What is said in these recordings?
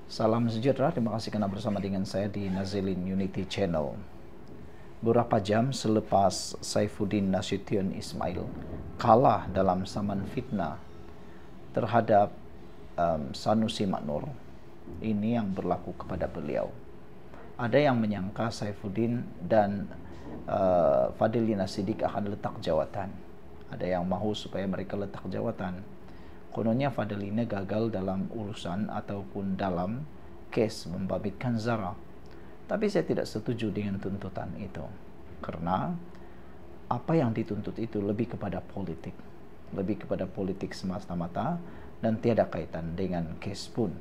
Salam sejahtera, terima kasih karena bersama dengan saya di Nazilin Unity Channel. Beberapa jam selepas Saifuddin Nasution Ismail kalah dalam saman fitnah terhadap Sanusi Maknur, ini yang berlaku kepada beliau. Ada yang menyangka Saifuddin dan Fadlina Siddiq akan letak jawatan. Ada yang mahu supaya mereka letak jawatan. Kononnya Fadlina gagal dalam urusan ataupun dalam kes membabitkan Zara. Tapi saya tidak setuju dengan tuntutan itu. Karena apa yang dituntut itu lebih kepada politik. Lebih kepada politik semata-mata dan tiada kaitan dengan kes pun.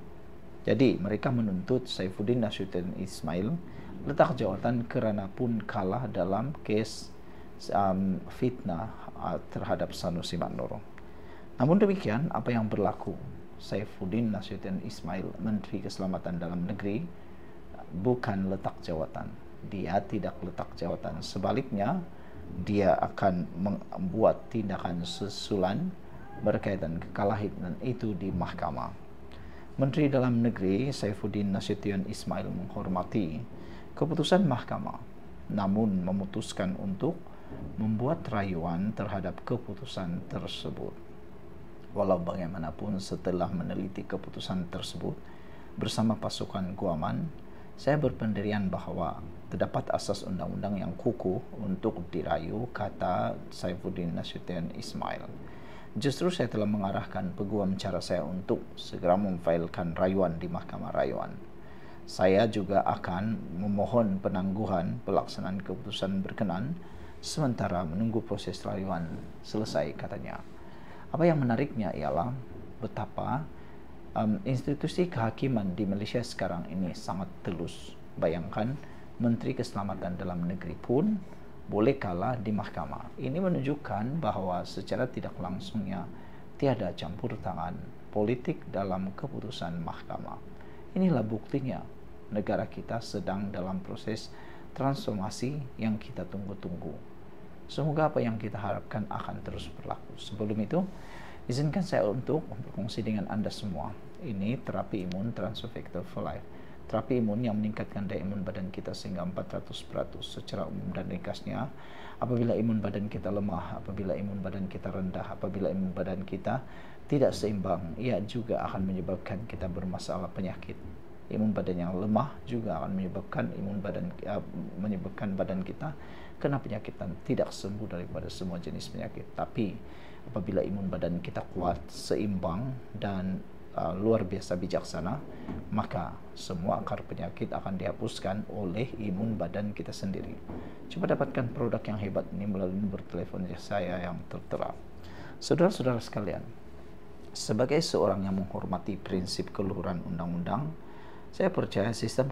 Jadi mereka menuntut Saifuddin Nasution Ismail letak jawatan kerana pun kalah dalam kes fitnah terhadap Sanusi Maknur. Namun demikian, apa yang berlaku? Saifuddin Nasution Ismail, Menteri Keselamatan Dalam Negeri, bukan letak jawatan. Dia tidak letak jawatan. Sebaliknya, dia akan membuat tindakan susulan berkaitan kekalahan itu di mahkamah. Menteri Dalam Negeri Saifuddin Nasution Ismail menghormati keputusan mahkamah, namun memutuskan untuk membuat rayuan terhadap keputusan tersebut. Walau bagaimanapun, setelah meneliti keputusan tersebut bersama pasukan Guaman, saya berpendirian bahwa terdapat asas undang-undang yang kukuh untuk dirayu, kata Saifuddin Nasution Ismail. Justru saya telah mengarahkan peguam cara saya untuk segera memfailkan rayuan di Mahkamah Rayuan. Saya juga akan memohon penangguhan pelaksanaan keputusan berkenan sementara menunggu proses rayuan selesai, katanya. Apa yang menariknya ialah betapa institusi kehakiman di Malaysia sekarang ini sangat telus. Bayangkan, Menteri Keselamatan Dalam Negeri pun boleh kalah di mahkamah. Ini menunjukkan bahawa secara tidak langsungnya tiada campur tangan politik dalam keputusan mahkamah. Inilah buktinya negara kita sedang dalam proses transformasi yang kita tunggu-tunggu. Semoga apa yang kita harapkan akan terus berlaku. Sebelum itu, izinkan saya untuk berkongsi dengan Anda semua. Ini terapi imun Transfer Factor for Life. Terapi imun yang meningkatkan daya imun badan kita sehingga 400% secara umum dan ringkasnya. Apabila imun badan kita lemah, apabila imun badan kita rendah, apabila imun badan kita tidak seimbang, ia juga akan menyebabkan kita bermasalah penyakit. Imun badan yang lemah juga akan menyebabkan badan kita kena penyakit dan tidak sembuh daripada semua jenis penyakit. Tapi apabila imun badan kita kuat, seimbang dan luar biasa bijaksana, maka semua akar penyakit akan dihapuskan oleh imun badan kita sendiri. Coba dapatkan produk yang hebat ini melalui nomor telepon saya yang tertera. Saudara-saudara sekalian, sebagai seorang yang menghormati prinsip keluhuran undang-undang, saya percaya sistem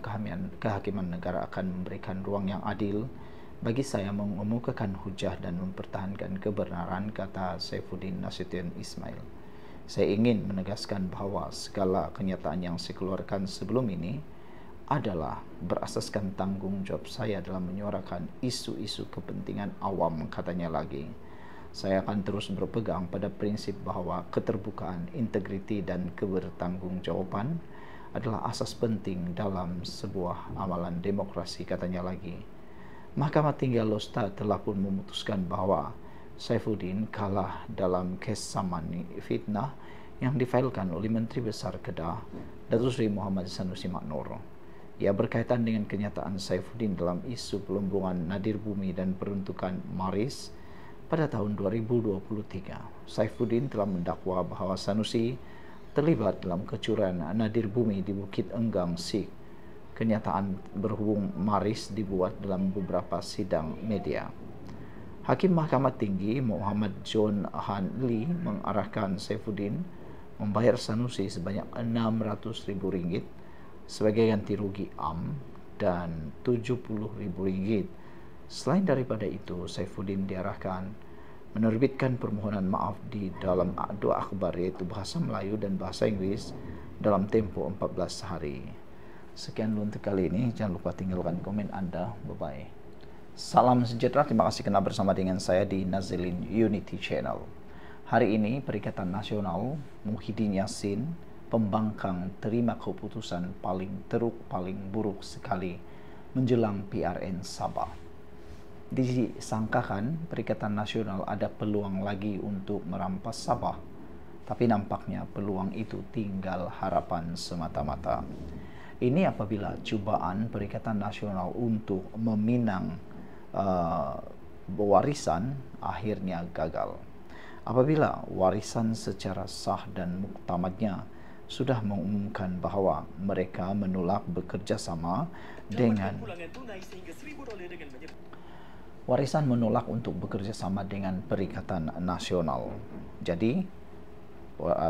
kehakiman negara akan memberikan ruang yang adil bagi saya mengemukakan hujah dan mempertahankan kebenaran, kata Saifuddin Nasution Ismail. Saya ingin menegaskan bahawa segala kenyataan yang saya keluarkan sebelum ini adalah berasaskan tanggung jawab saya dalam menyuarakan isu-isu kepentingan awam, katanya lagi. Saya akan terus berpegang pada prinsip bahawa keterbukaan, integriti dan kebertanggungjawaban adalah asas penting dalam sebuah amalan demokrasi, katanya lagi. Mahkamah Tinggi Alor telah pun memutuskan bahawa Saifuddin kalah dalam kes saman fitnah yang difailkan oleh Menteri Besar Kedah, Datuk Seri Muhammad Sanusi Maknur. Ia berkaitan dengan kenyataan Saifuddin dalam isu pelumbungan nadir bumi dan peruntukan Maris pada tahun 2023. Saifuddin telah mendakwa bahawa Sanusi terlibat dalam kecurangan nadir bumi di Bukit Enggang Sikh. Kenyataan berhubung Maris dibuat dalam beberapa sidang media. Hakim Mahkamah Tinggi Muhammad John Han Lee mengarahkan Saifuddin membayar Sanusi sebanyak RM600,000 sebagai ganti rugi dan RM70,000. Selain daripada itu, Saifuddin diarahkan menerbitkan permohonan maaf di dalam dua akhbar, iaitu bahasa Melayu dan bahasa Inggris, dalam tempoh 14 hari. Sekian dulu untuk kali ini. Jangan lupa tinggalkan komen Anda. Bye-bye. Salam sejahtera. Terima kasih kerana bersama dengan saya di Nazilin Unity Channel. Hari ini Perikatan Nasional Muhyiddin Yassin pembangkang terima keputusan paling teruk, paling buruk sekali menjelang PRN Sabah. Disangkakan Perikatan Nasional ada peluang lagi untuk merampas Sabah, tapi nampaknya peluang itu tinggal harapan semata-mata. Ini apabila cubaan Perikatan Nasional untuk meminang warisan akhirnya gagal. Apabila warisan secara sah dan muktamadnya sudah mengumumkan bahwa mereka menolak bekerja sama dengan warisan menolak untuk bekerja sama dengan Perikatan Nasional. Jadi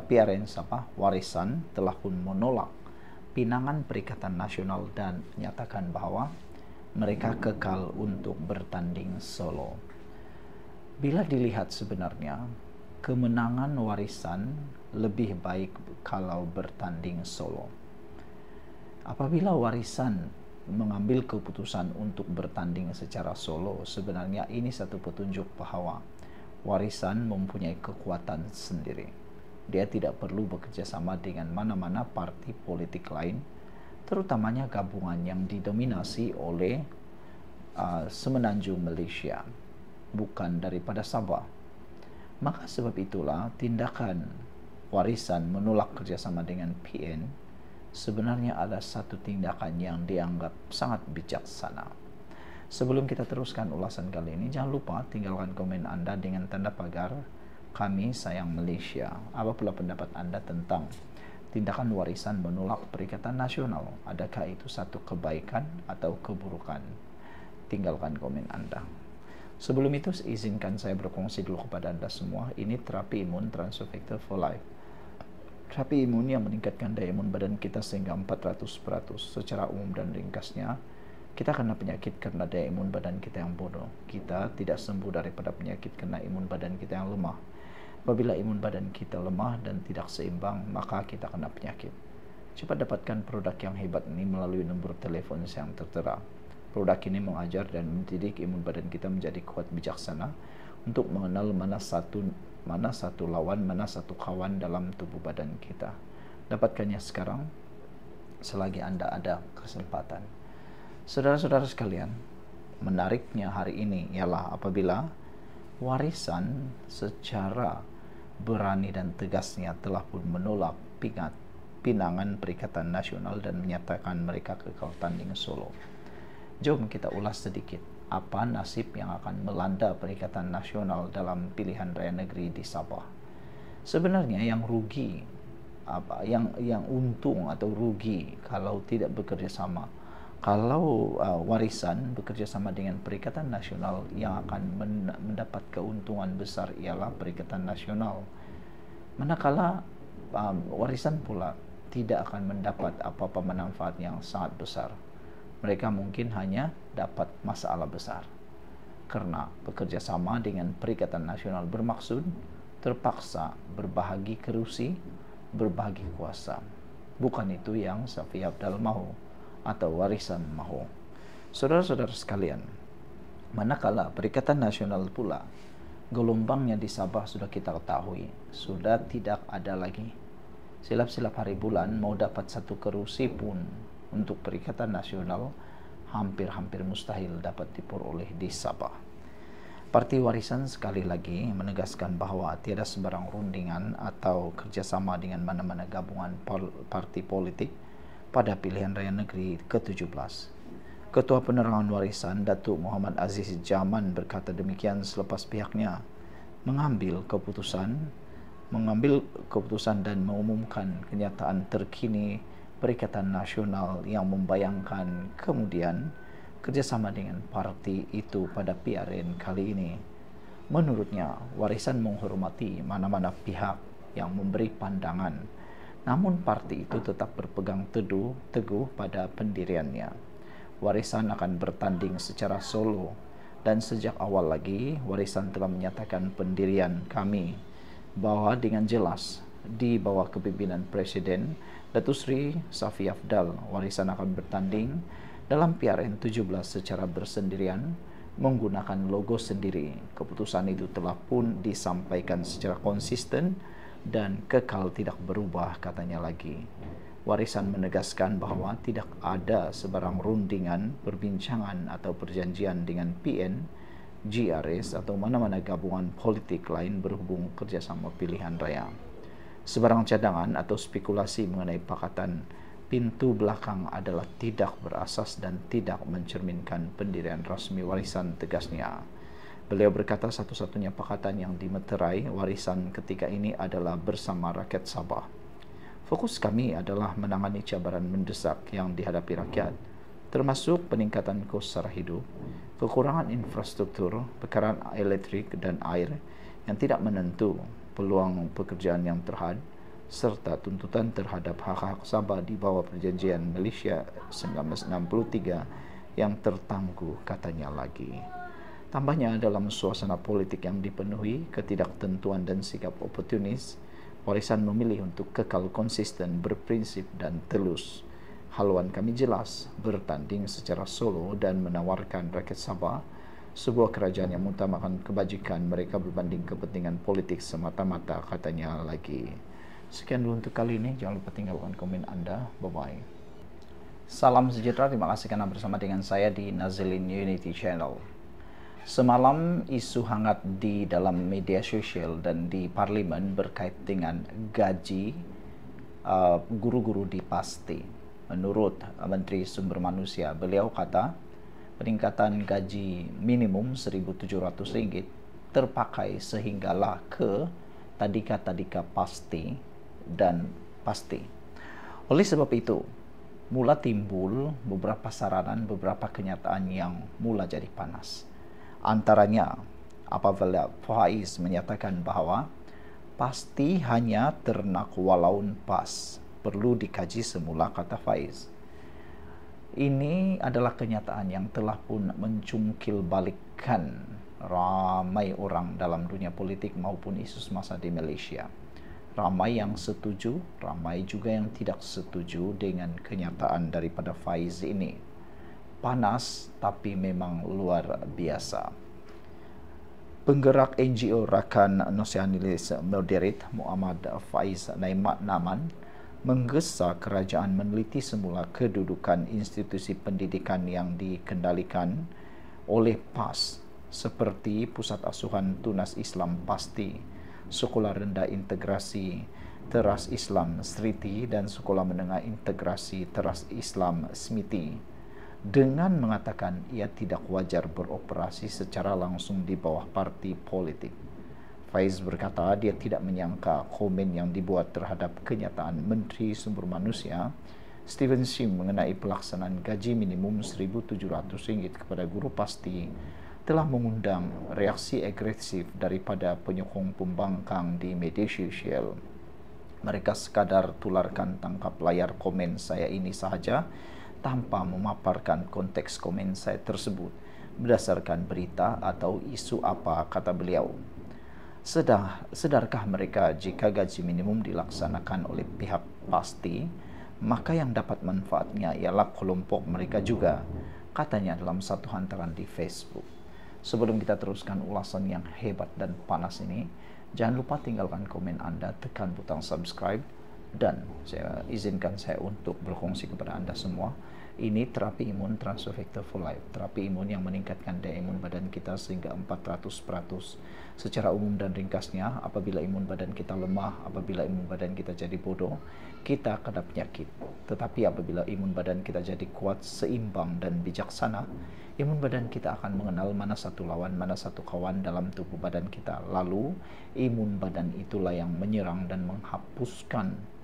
PRN Sabah warisan telah pun menolak pinangan Perikatan Nasional dan menyatakan bahwa mereka kekal untuk bertanding solo. Bila dilihat sebenarnya, kemenangan warisan lebih baik kalau bertanding solo. Apabila warisan mengambil keputusan untuk bertanding secara solo, sebenarnya ini satu petunjuk bahwa warisan mempunyai kekuatan sendiri. Dia tidak perlu bekerja sama dengan mana-mana parti politik lain, terutamanya gabungan yang didominasi oleh Semenanjung Malaysia, bukan daripada Sabah. Maka sebab itulah tindakan warisan menolak kerjasama dengan PN sebenarnya ada satu tindakan yang dianggap sangat bijaksana. Sebelum kita teruskan ulasan kali ini, jangan lupa tinggalkan komen Anda dengan tanda pagar "Kami Sayang Malaysia". Apa pula pendapat Anda tentang tindakan warisan menolak Perikatan Nasional? Adakah itu satu kebaikan atau keburukan? Tinggalkan komen Anda. Sebelum itu, izinkan saya berkongsi dulu kepada Anda semua. Ini terapi imun Transofector for Life. Terapi imun yang meningkatkan daya imun badan kita sehingga 400%. Secara umum dan ringkasnya, kita kena penyakit karena daya imun badan kita yang bodoh. Kita tidak sembuh daripada penyakit karena imun badan kita yang lemah. Apabila imun badan kita lemah dan tidak seimbang, maka kita kena penyakit. Cepat dapatkan produk yang hebat ini melalui nomor telepon yang tertera. Produk ini mengajar dan mendidik imun badan kita menjadi kuat bijaksana untuk mengenal mana satu lawan, mana satu kawan dalam tubuh badan kita. Dapatkannya sekarang selagi Anda ada kesempatan. Saudara-saudara sekalian, menariknya hari ini ialah apabila warisan secara berani dan tegasnya telah pun menolak pinangan Perikatan Nasional dan menyatakan mereka kekal tanding solo. Jom kita ulas sedikit apa nasib yang akan melanda Perikatan Nasional dalam pilihan raya negeri di Sabah. Sebenarnya yang rugi, yang untung atau rugi kalau tidak bekerja sama. Kalau warisan bekerja sama dengan Perikatan Nasional, yang akan mendapat keuntungan besar ialah Perikatan Nasional. Manakala warisan pula tidak akan mendapat apa-apa manfaat yang sangat besar. Mereka mungkin hanya dapat masalah besar. Karena bekerja sama dengan Perikatan Nasional bermaksud terpaksa berbahagi kerusi, berbahagi kuasa. Bukan itu yang Safi Afdal mahu atau warisan mahu. Saudara-saudara sekalian, manakala Perikatan Nasional pula gelombangnya di Sabah sudah kita ketahui, sudah tidak ada lagi. Silap-silap hari bulan mau dapat satu kerusi pun untuk Perikatan Nasional hampir-hampir mustahil dapat diperoleh di Sabah. Parti Warisan sekali lagi menegaskan bahwa tiada sebarang rundingan atau kerjasama dengan mana-mana gabungan parti politik pada pilihan raya negeri ke-17. Ketua Penerangan Warisan Datuk Muhammad Aziz Jaman berkata demikian selepas pihaknya mengambil keputusan dan mengumumkan kenyataan terkini Perikatan Nasional yang membayangkan kemudian kerjasama dengan parti itu pada PRN kali ini. Menurutnya, warisan menghormati mana-mana pihak yang memberi pandangan, namun parti itu tetap berpegang teguh pada pendiriannya. Warisan akan bertanding secara solo, dan sejak awal lagi warisan telah menyatakan pendirian kami bahwa dengan jelas di bawah kepimpinan Presiden Datuk Seri Safi Afdal, warisan akan bertanding dalam PRN 17 secara bersendirian menggunakan logo sendiri. Keputusan itu telah pun disampaikan secara konsisten dan kekal tidak berubah, katanya lagi. Warisan menegaskan bahwa tidak ada sebarang rundingan, perbincangan atau perjanjian dengan PN, GRS atau mana-mana gabungan politik lain berhubung kerjasama pilihan raya. Sebarang cadangan atau spekulasi mengenai pakatan pintu belakang adalah tidak berasas dan tidak mencerminkan pendirian rasmi warisan, tegasnya. Beliau berkata satu-satunya pakatan yang dimeterai warisan ketika ini adalah bersama rakyat Sabah. Fokus kami adalah menangani cabaran mendesak yang dihadapi rakyat, termasuk peningkatan kos sara hidup, kekurangan infrastruktur, bekaran elektrik dan air yang tidak menentu, peluang pekerjaan yang terhad, serta tuntutan terhadap hak-hak Sabah di bawah perjanjian Malaysia 1963 yang tertangguh, katanya lagi. Tambahnya, dalam suasana politik yang dipenuhi ketidaktentuan dan sikap oportunis, warisan memilih untuk kekal konsisten, berprinsip dan telus. Haluan kami jelas, bertanding secara solo dan menawarkan rakyat Sabah sebuah kerajaan yang mengutamakan kebajikan mereka berbanding kepentingan politik semata-mata, katanya lagi. Sekian dulu untuk kali ini. Jangan lupa tinggalkan komen Anda. Bye-bye. Salam sejahtera. Terima kasih karena bersama dengan saya di Nazilin Unity Channel. Semalam isu hangat di dalam media sosial dan di parlimen berkait dengan gaji guru-guru di PASTI. Menurut Menteri Sumber Manusia, beliau kata peningkatan gaji minimum Rp1.700 terpakai sehinggalah ke tadika-tadika PASTI dan PASTI. Oleh sebab itu, mula timbul beberapa saranan, beberapa kenyataan yang mula jadi panas. Antaranya, apabila Faiz menyatakan bahwa pasti hanya ternak walaun pas, perlu dikaji semula, kata Faiz. Ini adalah kenyataan yang telah pun mencungkil balikkan ramai orang dalam dunia politik maupun isu semasa di Malaysia. Ramai yang setuju, ramai juga yang tidak setuju dengan kenyataan daripada Faiz ini. Panas tapi memang luar biasa. Penggerak NGO Rakan Nasionalis Moderate Muhammad Faiz Naman menggesa kerajaan meneliti semula kedudukan institusi pendidikan yang dikendalikan oleh PAS seperti Pusat Asuhan Tunas Islam PASTI, Sekolah Rendah Integrasi Teras Islam SRITI dan Sekolah Menengah Integrasi Teras Islam SMITI, dengan mengatakan ia tidak wajar beroperasi secara langsung di bawah parti politik. Faiz berkata dia tidak menyangka komen yang dibuat terhadap kenyataan Menteri Sumber Manusia Stephen Shim mengenai pelaksanaan gaji minimum Rp1.700 kepada guru PASTI telah mengundang reaksi agresif daripada penyokong pembangkang di media sosial. Mereka sekadar tularkan tangkap layar komen saya ini sahaja tanpa memaparkan konteks komen saya tersebut berdasarkan berita atau isu apa, kata beliau. Sedarkah mereka jika gaji minimum dilaksanakan oleh pihak PASTI, maka yang dapat manfaatnya ialah kelompok mereka juga, katanya dalam satu hantaran di Facebook. Sebelum kita teruskan ulasan yang hebat dan panas ini, jangan lupa tinggalkan komen Anda, tekan butang subscribe, dan saya izinkan saya untuk berkongsi kepada Anda semua. Ini terapi imun Transfer Factor for Life, terapi imun yang meningkatkan daya imun badan kita sehingga 400%. Secara umum dan ringkasnya, apabila imun badan kita lemah, apabila imun badan kita jadi bodoh, kita kena penyakit. Tetapi apabila imun badan kita jadi kuat, seimbang dan bijaksana, imun badan kita akan mengenal mana satu lawan, mana satu kawan dalam tubuh badan kita. Lalu, imun badan itulah yang menyerang dan menghapuskan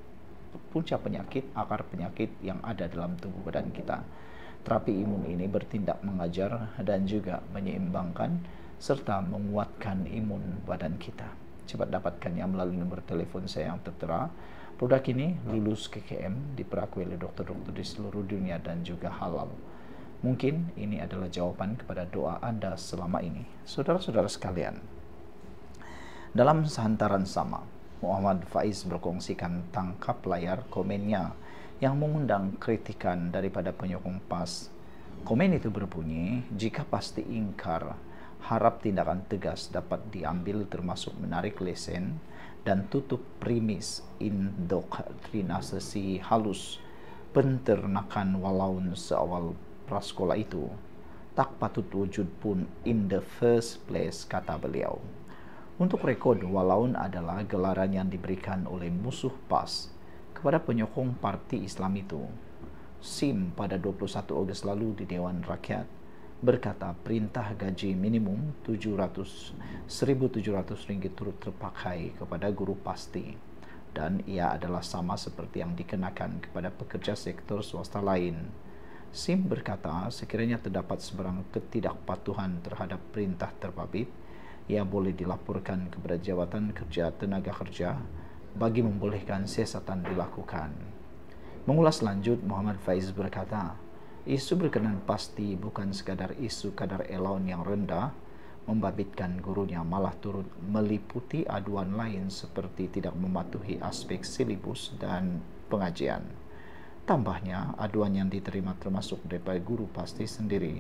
punca penyakit, akar penyakit yang ada dalam tubuh badan kita. Terapi imun ini bertindak mengajar dan juga menyeimbangkan serta menguatkan imun badan kita. Cepat dapatkannya melalui nomor telepon saya yang tertera. Produk ini lulus KKM, diperakui oleh dokter-dokter di seluruh dunia dan juga halal. Mungkin ini adalah jawaban kepada doa Anda selama ini. Saudara-saudara sekalian, dalam sehantaran sama, Muhammad Faiz berkongsikan tangkap layar komennya yang mengundang kritikan daripada penyokong PAS. Komen itu berbunyi, jika pasti ingkar, harap tindakan tegas dapat diambil termasuk menarik lesen dan tutup primis indoktrinasi halus penternakan walaun seawal prasekolah itu tak patut wujud pun in the first place, kata beliau. Untuk rekod, walaun adalah gelaran yang diberikan oleh musuh PAS kepada penyokong parti Islam itu. SIM pada 21 Ogos lalu di Dewan Rakyat berkata perintah gaji minimum Rp1.700 turut terpakai kepada guru pasti, dan ia adalah sama seperti yang dikenakan kepada pekerja sektor swasta lain. SIM berkata sekiranya terdapat sebarang ketidakpatuhan terhadap perintah terbabit, ia boleh dilaporkan kepada Jabatan Kerja Tenaga Kerja bagi membolehkan siasatan dilakukan. Mengulas lanjut, Muhammad Faiz berkata, isu berkenan pasti bukan sekadar isu kadar elaun yang rendah, membabitkan gurunya malah turut meliputi aduan lain seperti tidak mematuhi aspek silibus dan pengajian. Tambahnya, aduan yang diterima termasuk daripada guru pasti sendiri.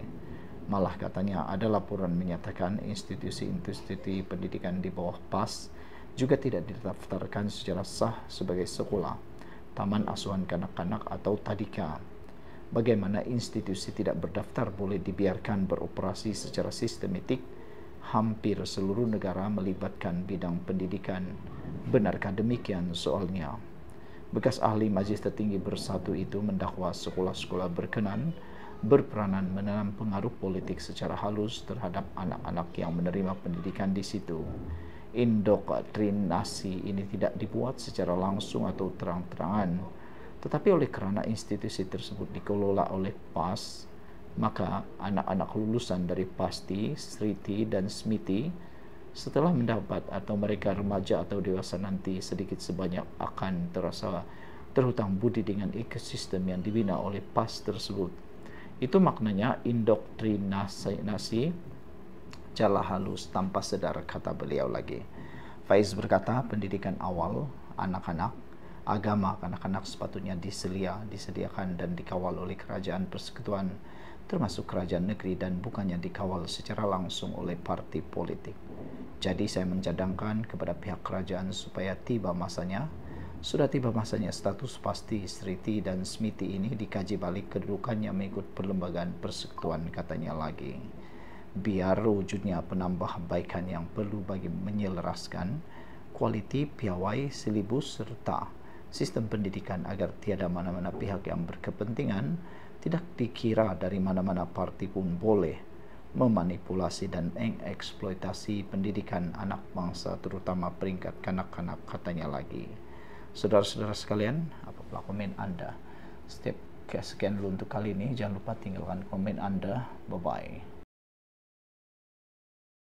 Malah katanya ada laporan menyatakan institusi-institusi pendidikan di bawah PAS juga tidak didaftarkan secara sah sebagai sekolah, taman asuhan kanak-kanak atau tadika. Bagaimana institusi tidak berdaftar boleh dibiarkan beroperasi secara sistematik? Hampir seluruh negara melibatkan bidang pendidikan. Benarkah demikian soalnya? Bekas ahli Majelis Tertinggi Bersatu itu mendakwa sekolah-sekolah berkenan berperanan menanam pengaruh politik secara halus terhadap anak-anak yang menerima pendidikan di situ. Indoktrinasi ini tidak dibuat secara langsung atau terang-terangan, tetapi oleh kerana institusi tersebut dikelola oleh PAS, maka anak-anak lulusan dari PASTI, SRITI, dan SMITI setelah mendapat atau mereka remaja atau dewasa nanti sedikit sebanyak akan terasa terhutang budi dengan ekosistem yang dibina oleh PAS tersebut. Itu maknanya indoktrinasi jala halus tanpa sedar, kata beliau lagi. Faiz berkata pendidikan awal anak-anak, agama kanak-kanak sepatutnya disediakan dan dikawal oleh kerajaan persekutuan, termasuk kerajaan negeri, dan bukannya dikawal secara langsung oleh parti politik. Jadi saya mencadangkan kepada pihak kerajaan supaya sudah tiba masanya status pasti SRITI dan SMITI ini dikaji balik kedudukannya mengikut perlembagaan persekutuan, katanya lagi. Biar wujudnya penambahbaikan yang perlu bagi menyelaraskan kualiti piawai, silibus, serta sistem pendidikan agar tiada mana-mana pihak yang berkepentingan, tidak dikira dari mana-mana parti pun boleh memanipulasi dan mengeksploitasi pendidikan anak bangsa, terutama peringkat kanak-kanak, katanya lagi. Saudara-saudara sekalian, apabila komen Anda? Sekian dulu untuk kali ini. Jangan lupa tinggalkan komen Anda. Bye-bye.